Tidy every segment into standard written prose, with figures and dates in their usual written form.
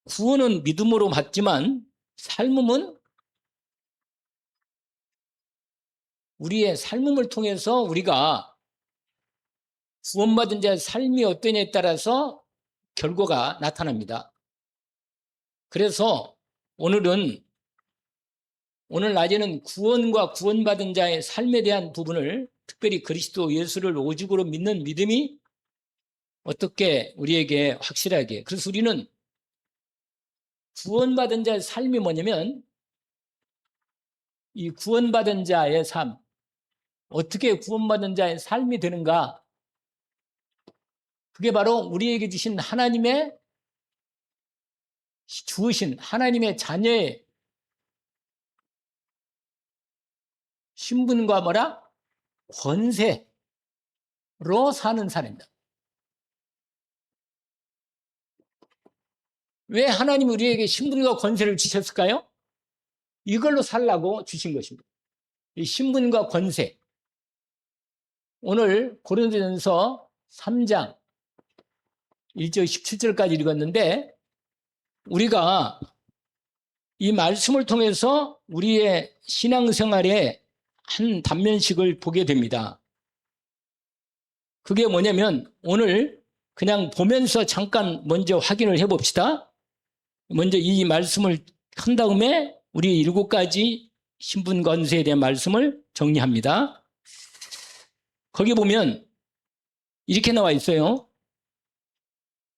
구원은 믿음으로 받지만 삶은 우리의 삶을 통해서 우리가 구원받은 자의 삶이 어떠냐에 따라서 결과가 나타납니다. 그래서 오늘 낮에는 구원과 구원받은 자의 삶에 대한 부분을, 특별히 그리스도 예수를 오직으로 믿는 믿음이 어떻게 우리에게 확실하게, 그래서 우리는 구원받은 자의 삶이 뭐냐면, 이 구원받은 자의 삶, 어떻게 구원받은 자의 삶이 되는가, 그게 바로 우리에게 주신 하나님의 주으신 하나님의 자녀의 신분과 권세로 사는 사람입니다. 왜 하나님이 우리에게 신분과 권세를 주셨을까요? 이걸로 살라고 주신 것입니다. 이 신분과 권세. 오늘 고린도전서 3장 1절 17절까지 읽었는데, 우리가 이 말씀을 통해서 우리의 신앙생활에 한 단면식을 보게 됩니다. 그게 뭐냐면, 오늘 그냥 보면서 잠깐 먼저 확인을 해봅시다. 먼저 이 말씀을 한 다음에 우리 7가지 신분 권세에 대한 말씀을 정리합니다. 거기 보면 이렇게 나와 있어요.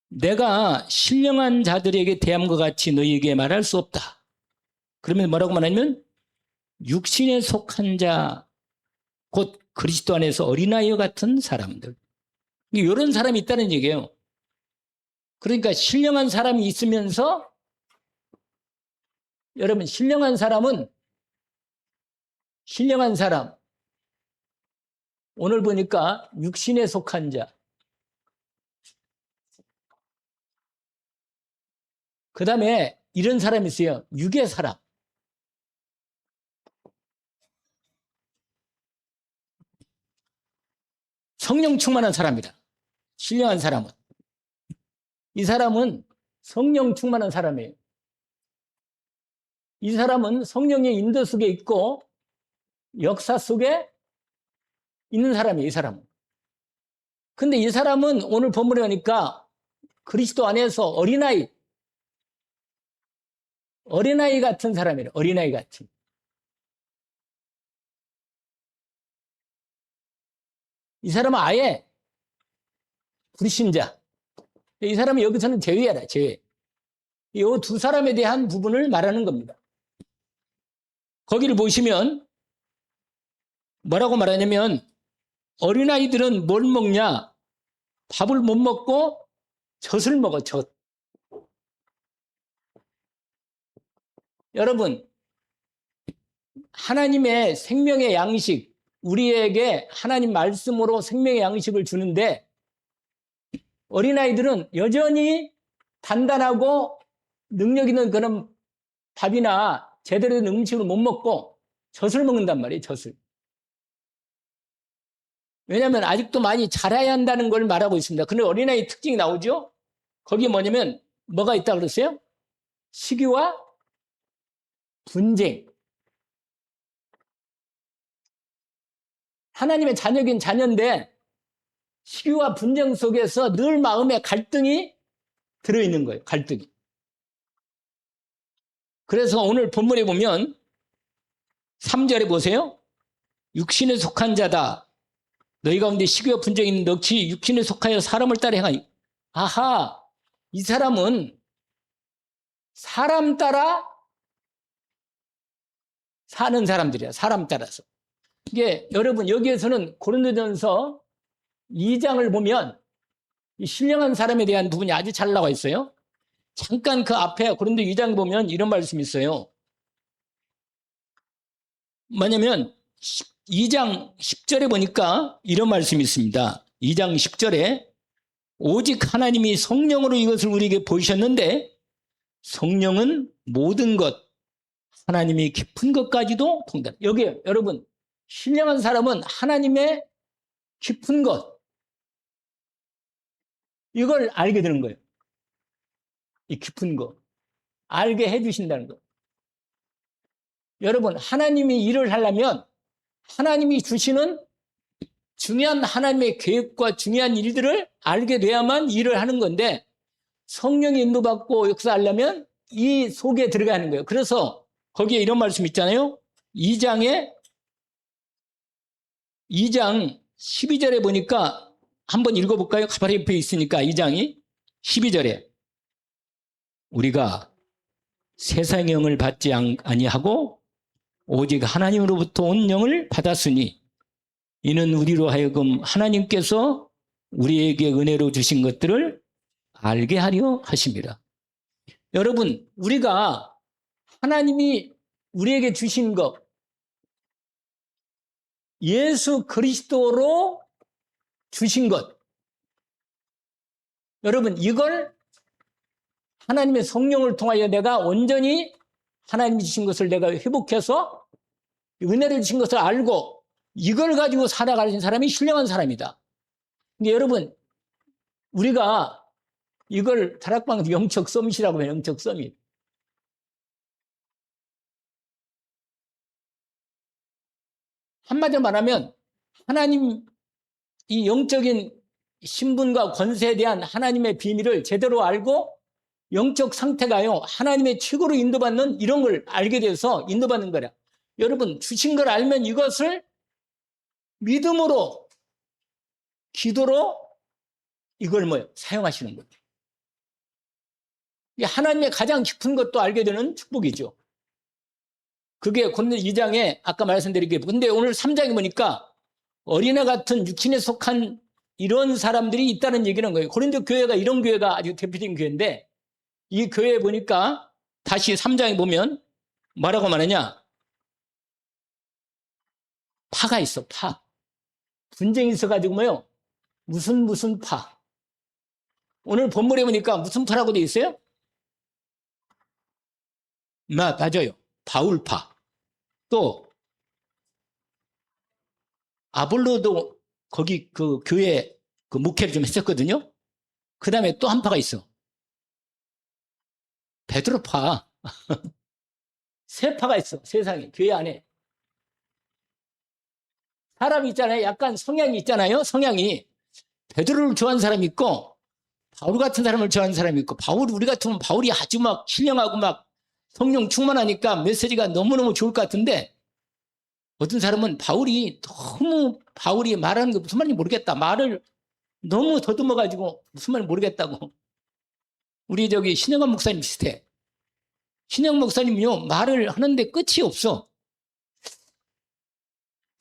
내가 신령한 자들에게 대함과 같이 너희에게 말할 수 없다. 그러면 뭐라고 말하냐면, 육신에 속한 자, 곧 그리스도 안에서 어린아이와 같은 사람들. 이런 사람이 있다는 얘기예요. 그러니까 신령한 사람이 있으면서, 여러분, 신령한 사람, 오늘 보니까 육신에 속한 자, 그 다음에 이런 사람이 있어요. 육의 사람. 성령 충만한 사람이다. 신령한 사람은. 이 사람은 성령 충만한 사람이에요. 이 사람은 성령의 인도 속에 있고 역사 속에 있는 사람이에요. 이 사람은. 근데 이 사람은 오늘 본문에 보니까 그리스도 안에서 어린아이 같은 사람이에요. 어린아이 같은. 이 사람은 아예 불신자. 이 사람은 여기서는 제외하라, 제외. 이 두 사람에 대한 부분을 말하는 겁니다. 거기를 보시면 뭐라고 말하냐면, 어린아이들은 뭘 먹냐? 밥을 못 먹고 젖을 먹어, 젖. 여러분, 하나님의 생명의 양식, 우리에게 하나님 말씀으로 생명의 양식을 주는데, 어린아이들은 여전히 단단하고 능력 있는 그런 밥이나 제대로 된 음식을 못 먹고 젖을 먹는단 말이에요, 젖을. 왜냐하면 아직도 많이 자라야 한다는 걸 말하고 있습니다. 근데 어린아이 특징이 나오죠? 거기 뭐냐면, 뭐가 있다 그랬어요? 시기와 분쟁. 하나님의 자녀긴 자녀인데 시기와 분쟁 속에서 늘 마음에 갈등이 들어있는 거예요. 갈등이. 그래서 오늘 본문에 보면 3절에 보세요. 육신에 속한 자다. 너희 가운데 시기와 분쟁이 있는 넋이 육신에 속하여 사람을 따라 행하니. 아하, 이 사람은 사람 따라 사는 사람들이야. 사람 따라서. 이게 여러분, 여기에서는 고린도전서 2장을 보면 이 신령한 사람에 대한 부분이 아주 잘 나와 있어요. 잠깐 그 앞에 고린도 2장 보면 이런 말씀이 있어요. 뭐냐면 2장 10절에 보니까 이런 말씀이 있습니다. 2장 10절에 오직 하나님이 성령으로 이것을 우리에게 보이셨는데 성령은 모든 것, 하나님이 깊은 것까지도 통달한다. 여기 여러분, 신령한 사람은 하나님의 깊은 것, 이걸 알게 되는 거예요. 이 깊은 것. 알게 해주신다는 거. 여러분, 하나님이 일을 하려면 하나님이 주시는 중요한 하나님의 계획과 중요한 일들을 알게 돼야만 일을 하는 건데, 성령이 인도받고 역사하려면 이 속에 들어가는 거예요. 그래서 거기에 이런 말씀 있잖아요. 2장 12절에 보니까 한번 읽어볼까요? 가발이 옆에 있으니까 2장이 12절에 우리가 세상의 영을 받지 아니하고 오직 하나님으로부터 온 영을 받았으니 이는 우리로 하여금 하나님께서 우리에게 은혜로 주신 것들을 알게 하려 하십니다. 여러분, 우리가 하나님이 우리에게 주신 것, 예수 그리스도로 주신 것, 여러분, 이걸 하나님의 성령을 통하여 내가 온전히 하나님이 주신 것을 내가 회복해서 은혜를 주신 것을 알고 이걸 가지고 살아가는 사람이 신령한 사람이다. 근데 여러분, 우리가 이걸 다락방 영적 서밋이라고 해요. 영적 서밋. 한마디로 말하면 하나님 이 영적인 신분과 권세에 대한 하나님의 비밀을 제대로 알고 영적 상태가요, 하나님의 최고로 인도받는 이런 걸 알게 돼서 인도받는 거라. 여러분, 주신 걸 알면 이것을 믿음으로, 기도로 이걸 사용하시는 거예요. 하나님의 가장 깊은 것도 알게 되는 축복이죠. 그게 고린도 2장에 아까 말씀드린 게, 근데 오늘 3장에 보니까 어린애 같은 육신에 속한 이런 사람들이 있다는 얘기는 거예요. 고린도 교회가 이런 교회가 아주 대표적인 교회인데, 이 교회에 보니까 다시 3장에 보면 뭐라고 말하냐? 파가 있어, 파. 분쟁이 있어가지고 무슨 파. 오늘 본문에 보니까 무슨 파라고 돼 있어요? 맞아요. 바울파. 또 아볼로도 거기 그 교회 그 목회를 좀 했었거든요. 그 다음에 또 한 파가 있어. 베드로파. 세 파가 있어, 세상에, 교회 안에. 사람이 있잖아요. 약간 성향이 있잖아요. 성향이. 베드로를 좋아하는 사람이 있고, 바울 같은 사람을 좋아하는 사람이 있고, 우리 같으면 바울이 아주 막 신령하고 막 성령 충만하니까 메시지가 너무너무 좋을 것 같은데, 어떤 사람은 바울이 말하는 게 무슨 말인지 모르겠다. 말을 너무 더듬어가지고 무슨 말인지 모르겠다고. 우리 신영환 목사님 비슷해. 신영 목사님은요, 말을 하는데 끝이 없어.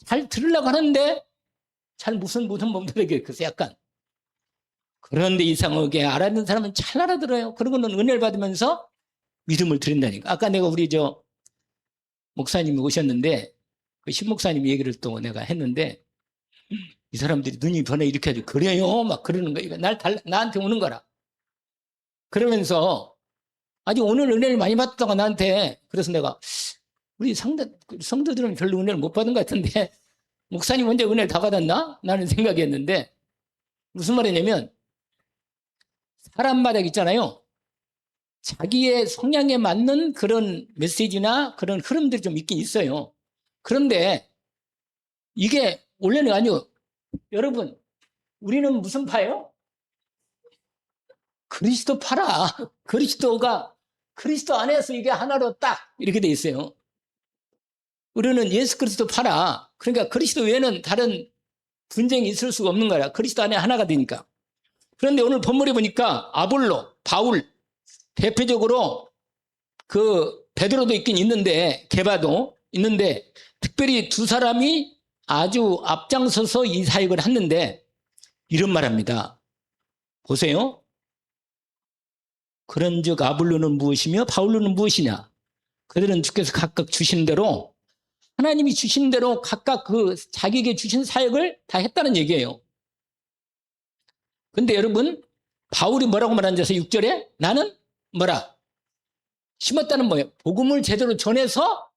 잘 들으려고 하는데 잘 무슨 멈춰게 그래서 약간. 그런데 이상하게 알아듣는 사람은 잘 알아들어요. 그러고는 은혜를 받으면서 믿음을 드린다니까. 아까 내가 우리 목사님이 오셨는데 그 신목사님 얘기를 또 내가 했는데, 이 사람들이 눈이 변해 이렇게 하죠. 그래요? 막 그러는 거예요. 나한테 오는 거라. 그러면서 아주 오늘 은혜를 많이 받다가 나한테, 그래서 내가 우리 성도들은 별로 은혜를 못 받은 것 같은데 목사님 혼자 은혜를 다 받았나? 나는 생각했는데, 무슨 말이냐면 사람마다 있잖아요. 자기의 성향에 맞는 그런 메시지나 그런 흐름들이 좀 있긴 있어요. 그런데 이게 원래는 아니요. 여러분, 우리는 무슨 파예요? 그리스도 파라. 그리스도 안에서 이게 하나로 딱 이렇게 돼 있어요. 우리는 예수 그리스도 파라. 그러니까 그리스도 외에는 다른 분쟁이 있을 수가 없는 거야. 그리스도 안에 하나가 되니까. 그런데 오늘 본문에 보니까 아볼로, 바울, 대표적으로 그 베드로도 있긴 있는데, 게바도 있는데, 특별히 두 사람이 아주 앞장서서 이 사역을 했는데 이런 말합니다. 보세요. 그런즉 아볼로는 무엇이며 바울로는 무엇이냐? 그들은 주께서 각각 주신 대로, 하나님이 주신 대로 각각 그 자기에게 주신 사역을 다 했다는 얘기예요. 근데 여러분, 바울이 뭐라고 말하는지 6절에 나는 심었다는 뭐예요? 복음을 제대로 전해서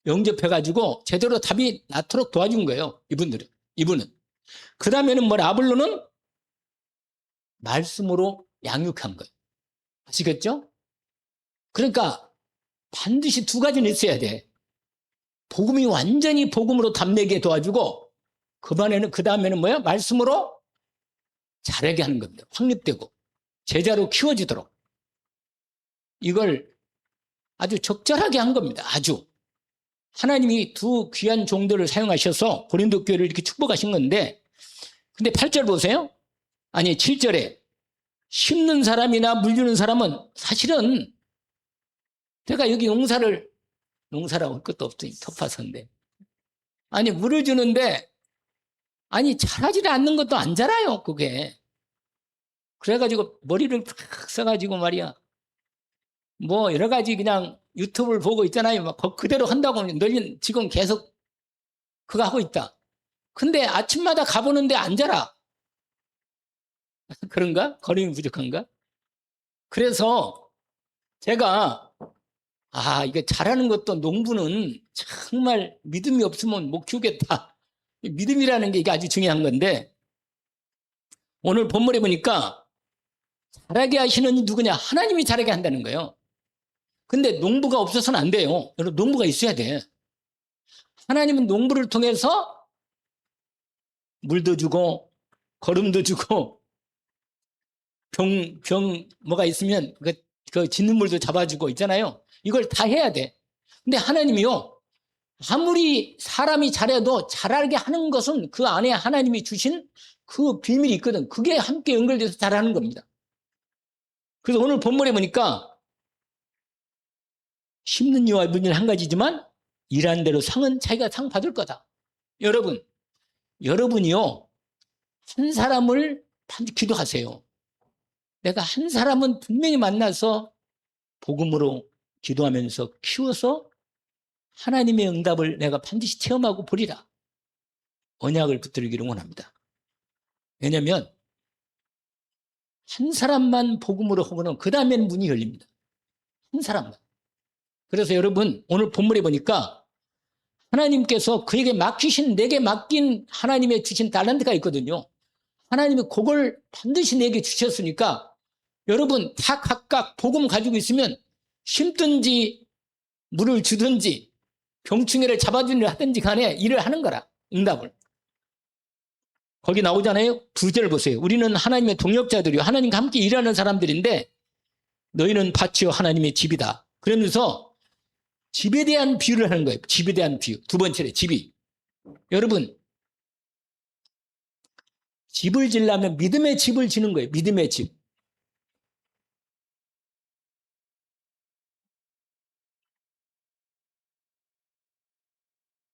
영접해가지고 제대로 답이 낳도록 도와준 거예요. 이분은. 그 다음에는 아볼로는 말씀으로 양육한 거예요. 아시겠죠? 그러니까 반드시 두 가지는 있어야 돼. 복음이 완전히 복음으로 담내게 도와주고 그 다음에는 뭐야? 말씀으로 자라게 하는 겁니다. 확립되고 제자로 키워지도록. 이걸 아주 적절하게 한 겁니다. 아주. 하나님이 두 귀한 종들을 사용하셔서 고린도 교회를 이렇게 축복하신 건데, 근데 8절 보세요. 아니 7절에 심는 사람이나 물 주는 사람은 사실은 내가 여기 농사라고 할 것도 없더니 텃밭인데, 아니 물을 주는데 아니 자라지 않는 것도 안 자라요. 그게. 그래가지고 머리를 탁 써가지고 말이야, 뭐 여러 가지 그냥 유튜브를 보고 있잖아요. 막 그대로 한다고 널리 지금 계속 그거 하고 있다. 근데 아침마다 가보는데 안 자라. 그런가? 거림이 부족한가? 그래서 제가 이게 잘하는 것도 농부는 정말 믿음이 없으면 못 키우겠다. 믿음이라는 게 이게 아주 중요한 건데, 오늘 본문에 보니까 잘하게 하시는 이 누구냐? 하나님이 잘하게 한다는 거예요. 근데 농부가 없어서는 안 돼요. 여러분, 농부가 있어야 돼. 하나님은 농부를 통해서 물도 주고 거름도 주고 뭐가 있으면 그 짖는 물도 잡아주고 있잖아요. 이걸 다 해야 돼. 근데 하나님이요, 아무리 사람이 잘해도 잘하게 하는 것은 그 안에 하나님이 주신 그 비밀이 있거든. 그게 함께 연결돼서 잘하는 겁니다. 그래서 오늘 본문에 보니까 심는 이와 물는 한 가지지만 일한 대로 상은 자기가 상 받을 거다. 여러분이요, 한 사람을 기도하세요. 내가 한 사람은 분명히 만나서 복음으로 기도하면서 키워서 하나님의 응답을 내가 반드시 체험하고 보리라. 언약을 붙들기를 원합니다. 왜냐하면 한 사람만 복음으로 하고는 그 다음에는 문이 열립니다. 한 사람만. 그래서 여러분, 오늘 본문에 보니까 하나님께서 그에게 내게 맡긴 하나님의 주신 달란트가 있거든요. 하나님이 그걸 반드시 내게 주셨으니까 여러분 다 각각 복음 가지고 있으면 심든지 물을 주든지 병충해를 잡아주는 일 하든지 간에 일을 하는 거라. 응답을. 거기 나오잖아요. 2절 보세요. 우리는 하나님의 동역자들이요, 하나님과 함께 일하는 사람들인데 너희는 밭이요 하나님의 집이다. 그러면서 집에 대한 비유를 하는 거예요. 집에 대한 비유. 두 번째로 집이. 여러분, 집을 지려면 믿음의 집을 지는 거예요. 믿음의 집.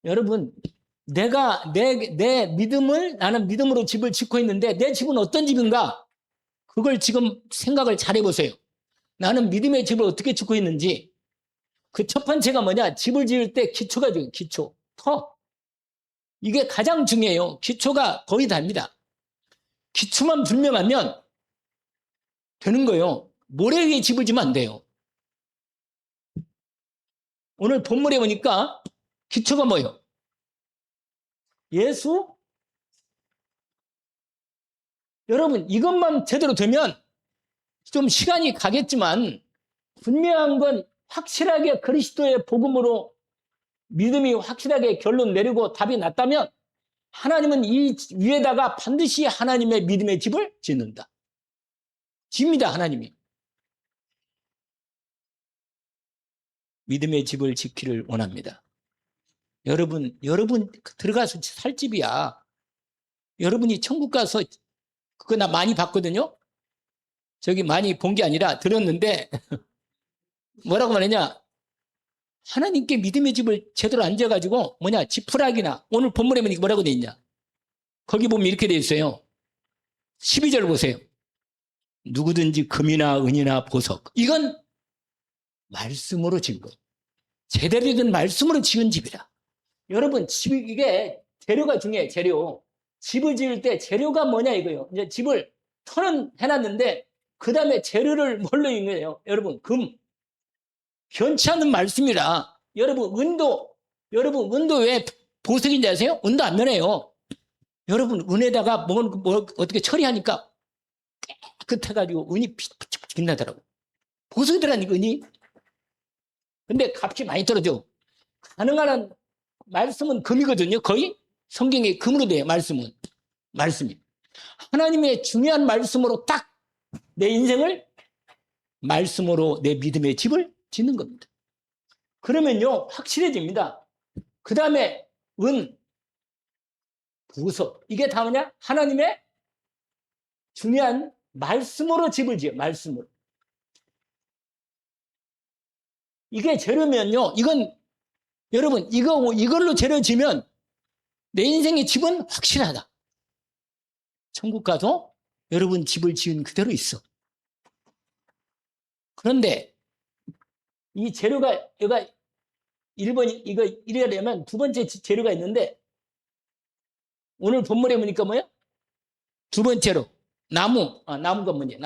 여러분, 내 믿음을, 나는 믿음으로 집을 짓고 있는데 내 집은 어떤 집인가? 그걸 지금 생각을 잘 해보세요. 나는 믿음의 집을 어떻게 짓고 있는지. 그 첫 번째가 뭐냐? 집을 지을 때 기초가 중요해요. 기초. 터. 이게 가장 중요해요. 기초가 거의 다입니다. 기초만 분명하면 되는 거예요. 모래 위에 집을 지면 안 돼요. 오늘 본문에 보니까 기초가 뭐예요? 예수? 여러분, 이것만 제대로 되면 좀 시간이 가겠지만 분명한 건 확실하게 그리스도의 복음으로 믿음이 확실하게 결론 내리고 답이 났다면 하나님은 이 위에다가 반드시 하나님의 믿음의 집을 짓는다. 집니다, 하나님이. 믿음의 집을 짓기를 원합니다. 여러분 들어가서 살 집이야. 여러분이 천국 가서, 그거 나 많이 봤거든요. 저기 많이 본 게 아니라 들었는데 뭐라고 말하냐? 하나님께 믿음의 집을 제대로 앉아가지고 지푸라기나, 오늘 본문에 보니까 뭐라고 돼 있냐? 거기 보면 이렇게 돼 있어요. 12절 보세요. 누구든지 금이나 은이나 보석, 이건 말씀으로 지은 거. 제대로 된 말씀으로 지은 집이라. 여러분, 이게 재료가 중요해. 재료. 집을 지을 때 재료가 뭐냐 이거예요. 이제 집을 터는 해놨는데 그 다음에 재료를 뭘로 인 거예요? 여러분, 금. 변치 않는 말씀이라. 여러분, 은도 왜 보석인지 아세요? 은도 안 변해요. 여러분, 은에다가 뭐 어떻게 처리하니까 깨끗해가지고 은이 빛나더라고. 보석이 들어가니까 은이. 근데 값이 많이 떨어져. 가능한 말씀은 금이거든요. 거의 성경에 금으로 돼요. 말씀이 하나님의 중요한 말씀으로 딱 내 인생을 말씀으로 내 믿음의 집을 짓는 겁니다. 그러면요 확실해집니다. 그 다음에 은, 보석, 이게 다 뭐냐? 하나님의 중요한 말씀으로 집을 지어요. 말씀으로. 이게 재료면요, 이건 여러분 이걸로 재료 지면 내 인생의 집은 확실하다. 천국 가도 여러분 집을 지은 그대로 있어. 그런데 이 재료가 1번 이거 이래려면 두 번째 재료가 있는데 오늘 본문에 보니까 뭐야? 두 번째로 나무가 뭐냐?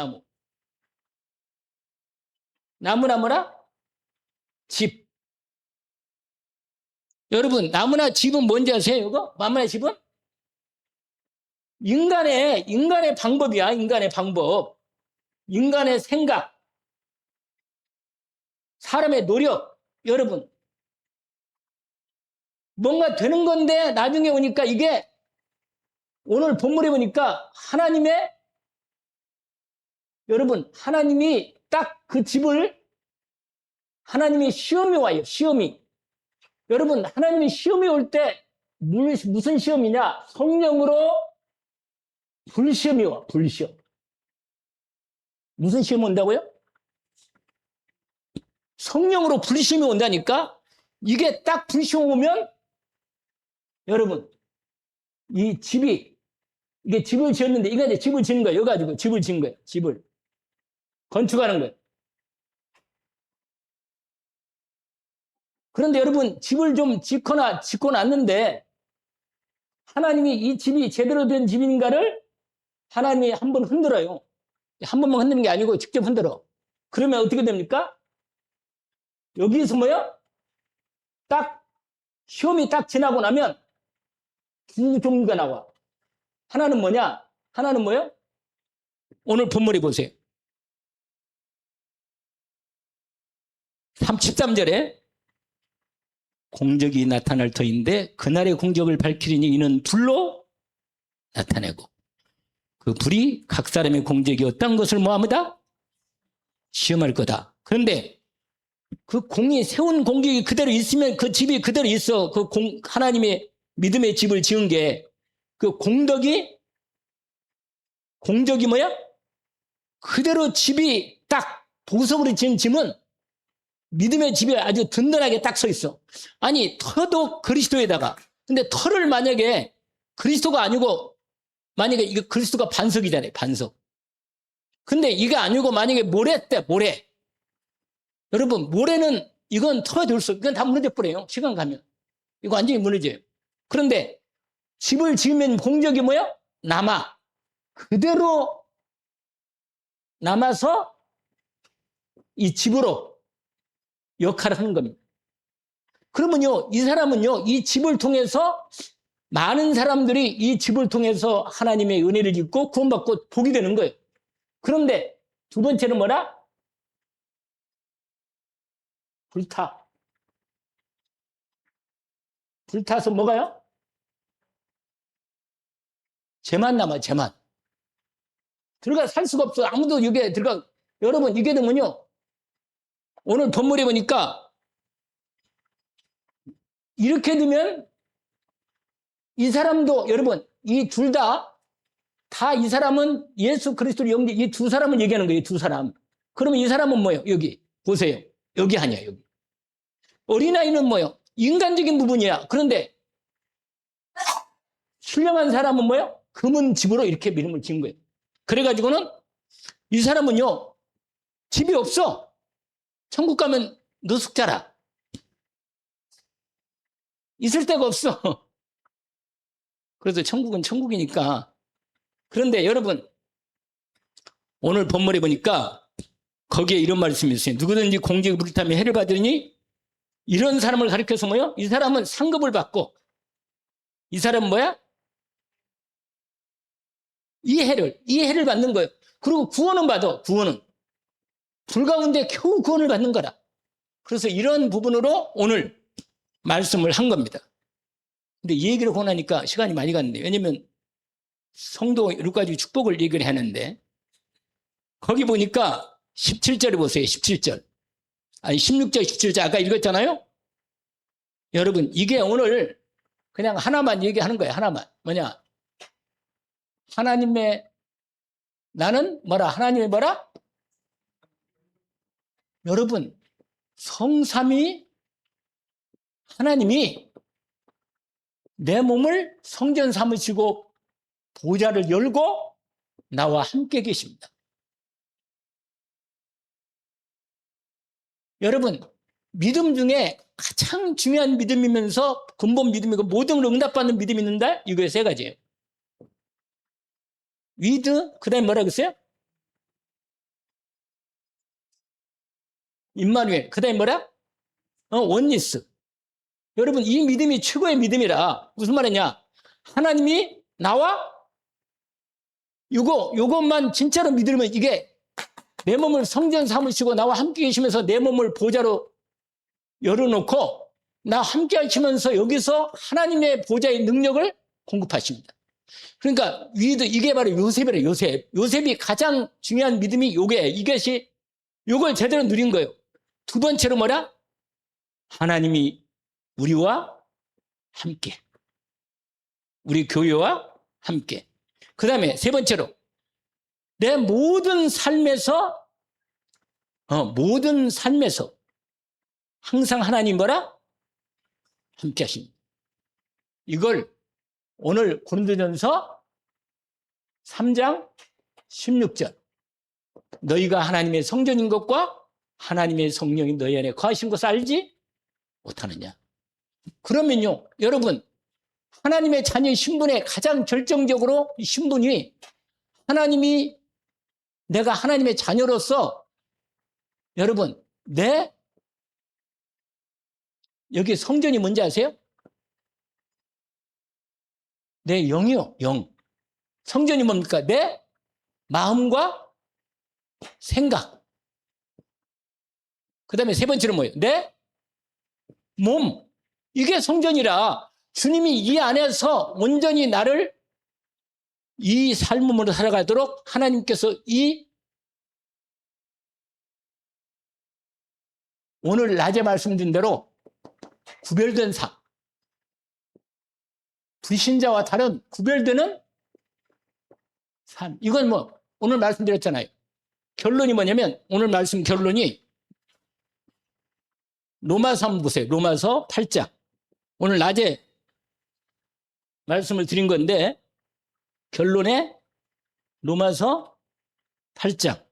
나무나 뭐라? 집. 여러분 나무나 집은 뭔지 아세요? 이거? 나무나 집은? 인간의 방법이야. 인간의 방법. 인간의 생각. 사람의 노력. 여러분 뭔가 되는 건데 나중에 오니까 이게 오늘 본문에 보니까 하나님이 딱 그 집을 하나님이 시험이 와요. 시험이. 여러분 하나님이 시험이 올 때 무슨 시험이냐? 성령으로 불시험이 와. 불시험. 무슨 시험 온다고요? 성령으로 불시험이 온다니까? 이게 딱 불시험 오면 여러분 이 집이 이게 집을 지었는데 이게 이제 집을 지은 거예요. 여기 가지고 집을 지은 거예요. 집을 건축하는 거예요. 그런데 여러분 집을 좀 짓고 놨는데 하나님이 이 집이 제대로 된 집인가를 하나님이 한번 흔들어요. 한 번만 흔드는 게 아니고 직접 흔들어. 그러면 어떻게 됩니까? 여기서 뭐야? 딱 시험이 딱 지나고 나면 두 종류가 나와. 하나는 뭐냐? 하나는 뭐예요? 오늘 본문에 보세요. 13절에 공적이 나타날 터인데 그날의 공적을 밝히리니 이는 불로 나타내고 그 불이 각 사람의 공적이 어떤 것을 뭐합니다? 시험할 거다. 그런데 그 공이 세운 공적이 그대로 있으면 그 집이 그대로 있어. 하나님의 믿음의 집을 지은 게 그 공적이 뭐야? 그대로 집이 딱 보석으로 지은 집은 믿음의 집이 아주 든든하게 딱 서 있어. 아니 터도 그리스도에다가 근데 터를 만약에 그리스도가 아니고 만약에 이거 그리스도가 반석이잖아요. 반석. 근데 이게 아니고 만약에 모래. 여러분 모래는 이건 터가 될 수 이건 다 무너져 버려요. 시간 가면. 이거 완전히 무너져요. 그런데 집을 지으면 공적이 뭐야? 그대로 남아서 이 집으로 역할을 하는 겁니다. 그러면요, 이 사람은요, 이 집을 통해서 많은 사람들이 이 집을 통해서 하나님의 은혜를 입고 구원받고 복이 되는 거예요. 그런데 두 번째는 뭐라? 불타서 뭐가요? 죄만 남아, 죄만. 들어가 살 수가 없어. 아무도 여기에 들어가. 여러분, 이게 되면요. 오늘 본문에 보니까 이렇게 되면 이 사람도 여러분, 이 둘 다 이 사람은 예수 그리스도를 이 두 사람을 얘기하는 거예요. 두 사람. 그러면 이 사람은 뭐예요? 여기 보세요. 여기 아니야, 여기. 어린아이는 뭐예요? 인간적인 부분이야. 그런데 신령한 사람은 뭐예요? 금은 집으로 이렇게 이름을 지은 거예요. 그래가지고는 이 사람은요, 집이 없어. 천국 가면 노숙자라. 있을 데가 없어. 그래서 천국은 천국이니까. 그런데 여러분, 오늘 본문에 보니까 거기에 이런 말씀이 있어요. 누구든지 공직을 불타며 해를 받으니 이런 사람을 가리켜서 뭐요? 이 사람은 상급을 받고 이 사람은 뭐야? 이 해를 받는 거예요. 그리고 구원은 받아. 구원은. 불 가운데 겨우 구원을 받는 거라. 그래서 이런 부분으로 오늘 말씀을 한 겁니다. 근데 이 얘기를 하고 나니까 시간이 많이 갔는데, 왜냐면 성도 여러 가지 축복을 얘기를 했는데, 거기 보니까 17절에 보세요. 17절. 아니 16절 17절 아까 읽었잖아요. 여러분 이게 오늘 그냥 하나만 얘기하는 거예요. 하나만. 뭐냐, 하나님의 나는 뭐라, 하나님의 뭐라, 여러분 성삼위 하나님이 내 몸을 성전 삼으시고 보좌를 열고 나와 함께 계십니다. 여러분 믿음 중에 가장 중요한 믿음이면서 근본 믿음이고 모든 걸 응답받는 믿음이 있는데 이거 세 가지예요. 위드, 그 다음에 뭐라 그랬어요? 임마누엘, 그 다음에 뭐라? 원니스. 여러분 이 믿음이 최고의 믿음이라. 무슨 말이냐, 하나님이 나와 요것만 진짜로 믿으면, 이게 내 몸을 성전 삼으시고 나와 함께 계시면서 내 몸을 보좌로 열어놓고 나 함께 하시면서 여기서 하나님의 보좌의 능력을 공급하십니다. 그러니까 위드, 이게 바로 요셉이래요. 요셉이 가장 중요한 믿음이 이것이 요걸 제대로 누린 거예요. 두 번째로 뭐라? 하나님이 우리와 함께, 우리 교회와 함께. 그 다음에 세 번째로 내 모든 삶에서 항상 하나님 뭐라? 함께 하십니다. 이걸 오늘 고린도전서 3장 16절, 너희가 하나님의 성전인 것과 하나님의 성령이 너희 안에 거하신 것을 알지 못하느냐. 그러면요 여러분, 하나님의 자녀의 신분에 가장 결정적으로 이 신분이, 내가 하나님의 자녀로서, 여러분 여기 성전이 뭔지 아세요? 내 영이요, 영. 성전이 뭡니까? 내 마음과 생각. 그 다음에 세 번째는 뭐예요? 내 몸. 이게 성전이라 주님이 이 안에서 온전히 나를 이 삶으로 살아가도록 하나님께서 오늘 낮에 말씀드린 대로 구별된 불신자와 다른 구별되는 삶. 이건 오늘 말씀드렸잖아요. 결론이 뭐냐면, 오늘 말씀 결론이 로마서 한번 보세요. 로마서 8장. 오늘 낮에 말씀을 드린 건데, 결론에 로마서 8장.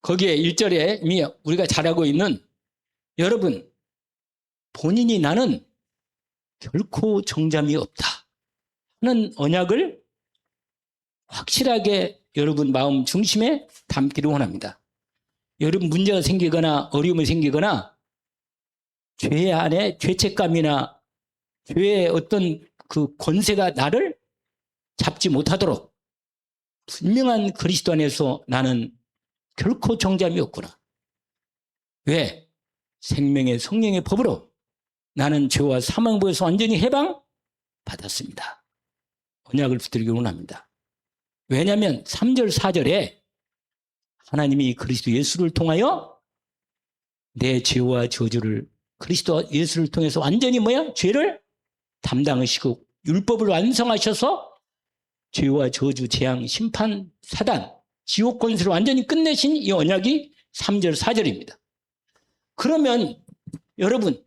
거기에 1절에 이미 우리가 잘 알고 있는, 여러분 본인이 나는 결코 정잠이 없다 하는 언약을 확실하게 여러분 마음 중심에 담기를 원합니다. 여러분 문제가 생기거나 어려움이 생기거나 죄 안에 죄책감이나 죄의 어떤 그 권세가 나를 잡지 못하도록 분명한 그리스도 안에서 나는 결코 정잠이 없구나. 왜? 생명의 성령의 법으로 나는 죄와 사망법에서 완전히 해방받았습니다. 언약을 붙들기 원합니다. 왜냐하면 3절 4절에 하나님이 그리스도 예수를 통하여 내 죄와 저주를 그리스도 예수를 통해서 완전히 죄를 담당하시고 율법을 완성하셔서 죄와 저주, 재앙, 심판, 사단, 지옥 권세를 완전히 끝내신 이 언약이 3절 4절입니다. 그러면 여러분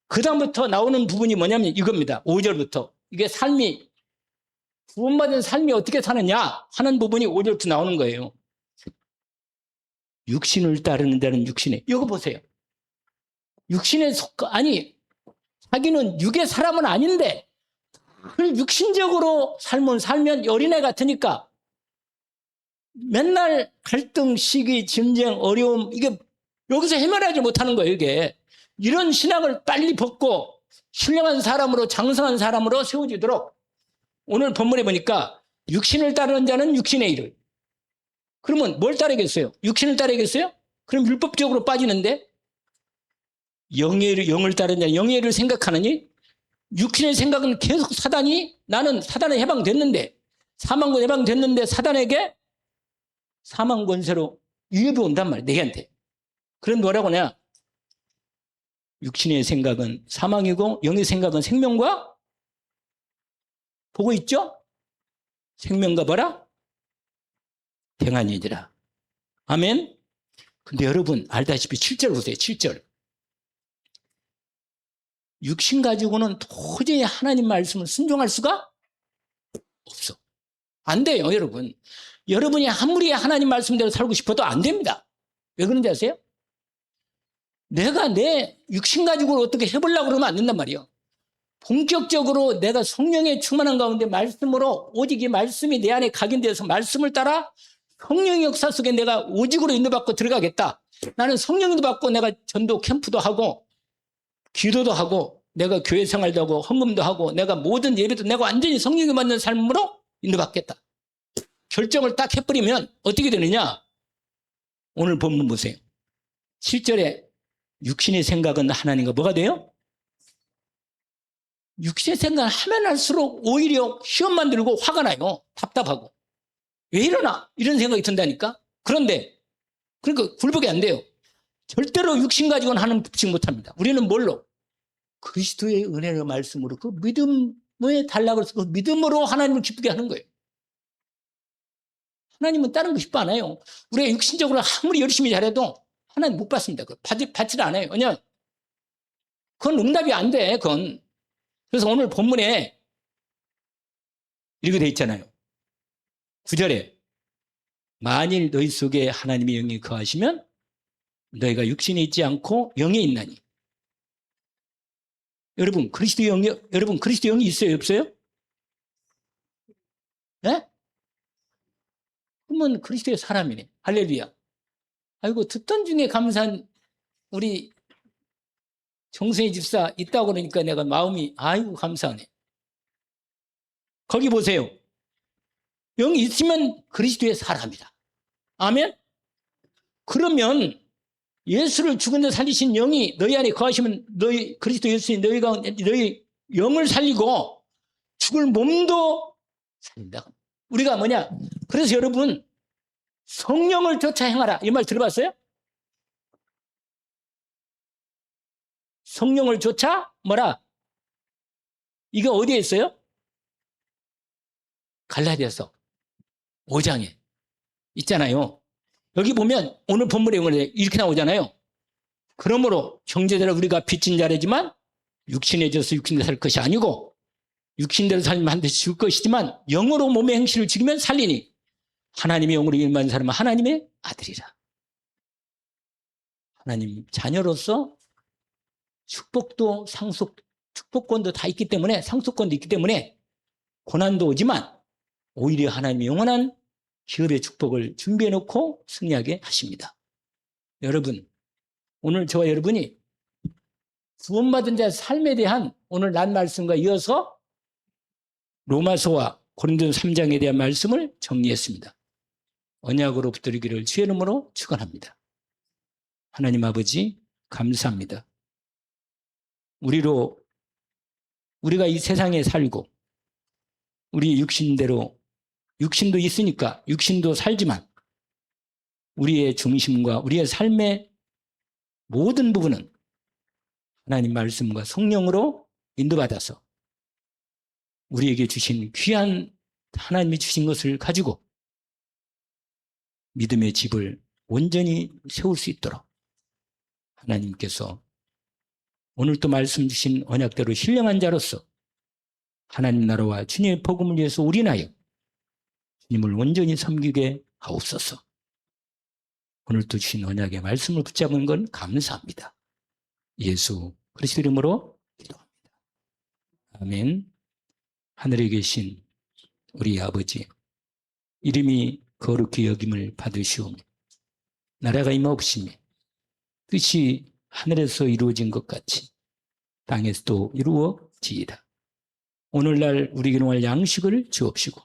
그 다음부터 나오는 부분이 뭐냐면 이겁니다. 5절부터. 이게 구원받은 삶이 어떻게 사느냐 하는 부분이 5절부터 나오는 거예요. 육신을 따르는 데는 육신에. 이거 보세요. 육신에 자기는 육의 사람은 아닌데 육신적으로 살면 어린애 같으니까 맨날 갈등, 시기, 전쟁, 어려움, 이게 여기서 해결하지 못하는 거예요. 이게 이런 신앙을 빨리 벗고 신령한 사람으로, 장성한 사람으로 세워지도록 오늘 본문에 보니까 육신을 따르는 자는 육신의 일을. 그러면 뭘 따르겠어요? 육신을 따르겠어요? 그럼 율법적으로 빠지는데 영을 따르는 자는 영의 일을 생각하느니 육신의 생각은 계속 사단이 나는 사단에 해방됐는데 사망권 해방됐는데 사단에게 사망 권세로 위협이 온단 말이에요. 내한테. 그럼 뭐라고 하냐? 육신의 생각은 사망이고 영의 생각은 생명과 보고 있죠? 생명과 뭐라? 평안이니라. 아멘. 근데 여러분 알다시피 7절 보세요. 7절. 육신 가지고는 도저히 하나님 말씀을 순종할 수가 없어. 안 돼요, 여러분. 여러분이 아무리 하나님 말씀대로 살고 싶어도 안 됩니다. 왜 그런지 아세요? 내가 내 육신 가지고 어떻게 해보려고 그러면 안 된단 말이에요. 본격적으로 내가 성령에 충만한 가운데 말씀으로 오직 이 말씀이 내 안에 각인되어서 말씀을 따라 성령의 역사 속에 내가 오직으로 인도받고 들어가겠다. 나는 성령 인도받고 내가 전도 캠프도 하고 기도도 하고 내가 교회 생활도 하고 헌금도 하고 내가 모든 예배도 내가 완전히 성령이 받는 삶으로 인도받겠다. 결정을 딱 해버리면 어떻게 되느냐? 오늘 본문 보세요. 7절에 육신의 생각은 하나님과 뭐가 돼요? 육신의 생각을 하면 할수록 오히려 시험만 들고 화가 나요. 답답하고. 왜 이러나? 이런 생각이 든다니까. 그런데 그러니까 굴복이 안 돼요. 절대로 육신 가지고는 하나님 붙이지 못합니다. 우리는 뭘로? 그리스도의 은혜의 말씀으로 그 믿음에 달라고 해서 그 믿음으로 하나님을 기쁘게 하는 거예요. 하나님은 다른 거 기뻐 안 해요. 우리가 육신적으로 아무리 열심히 잘해도 하나님 못 받습니다. 받지를 않아요. 왜냐? 그건 응답이 안 돼. 그건. 그래서 오늘 본문에 이렇게 돼 있잖아요. 9절에 만일 너희 속에 하나님의 영이 거하시면 너희가 육신에 있지 않고 영에 있나니. 여러분 그리스도 영이 있어요, 없어요? 네? 그러면 그리스도의 사람이네. 할렐루야. 아이고 듣던 중에 감사한 우리 정세희 집사 있다고 그러니까 내가 마음이 아이고 감사하네. 거기 보세요. 영이 있으면 그리스도의 사람이다. 아멘? 그러면 예수를 죽은 데 살리신 영이 너희 안에 거하시면 너희 그리스도 예수님 너희 영을 살리고 죽을 몸도 살린다. 우리가 뭐냐? 그래서 여러분 성령을 쫓아 행하라. 이 말 들어봤어요? 성령을 쫓아 뭐라? 이게 어디에 있어요? 갈라디아서 5장에 있잖아요. 여기 보면 오늘 본문에 이렇게 나오잖아요. 그러므로 형제들아 우리가 빚진 자라지만 육신에 져서 육신대로 살 것이 아니고 육신대로 살면 반드시 죽을 것이지만 영으로 몸의 행실을 죽이면 살리니 하나님의 영으로 일만 사람은 하나님의 아들이라. 하나님 자녀로서 축복도 축복권도 다 있기 때문에 상속권도 있기 때문에 고난도 오지만 오히려 하나님의 영원한 기업의 축복을 준비해 놓고 승리하게 하십니다. 여러분 오늘 저와 여러분이 구원받은 자의 삶에 대한 오늘 난 말씀과 이어서 로마서와 고린도서 3장에 대한 말씀을 정리했습니다. 언약으로 붙들기를 주의 이름으로 축원합니다. 하나님 아버지 감사합니다. 우리가 이 세상에 살고 우리 육신도 있으니까 육신도 살지만 우리의 중심과 우리의 삶의 모든 부분은 하나님 말씀과 성령으로 인도받아서 우리에게 주신 귀한 하나님이 주신 것을 가지고 믿음의 집을 온전히 세울 수 있도록 하나님께서 오늘 또 말씀 주신 언약대로 신령한 자로서 하나님 나라와 주님의 복음을 위해서 올인하여 주님을 온전히 섬기게 하옵소서. 오늘 또 주신 언약의 말씀을 붙잡은 건 감사합니다. 예수 그리스도 이름으로 기도합니다. 아멘. 하늘에 계신 우리 아버지 이름이 거룩히 여김을 받으시오며 나라가 임하옵시며 뜻이 하늘에서 이루어진 것 같이 땅에서도 이루어지이다. 오늘날 우리에게 용할 양식을 주옵시고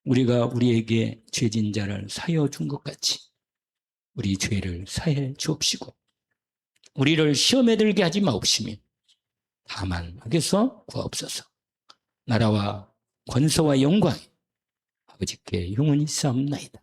우리가 우리에게 죄진 자를 사하여 준 것 같이 우리 죄를 사해 주옵시고 우리를 시험에 들게 하지 마옵시며 다만 악에서 구하옵소서. 나라와 권세와 영광이 아버지께 영원히 있사옵나이다.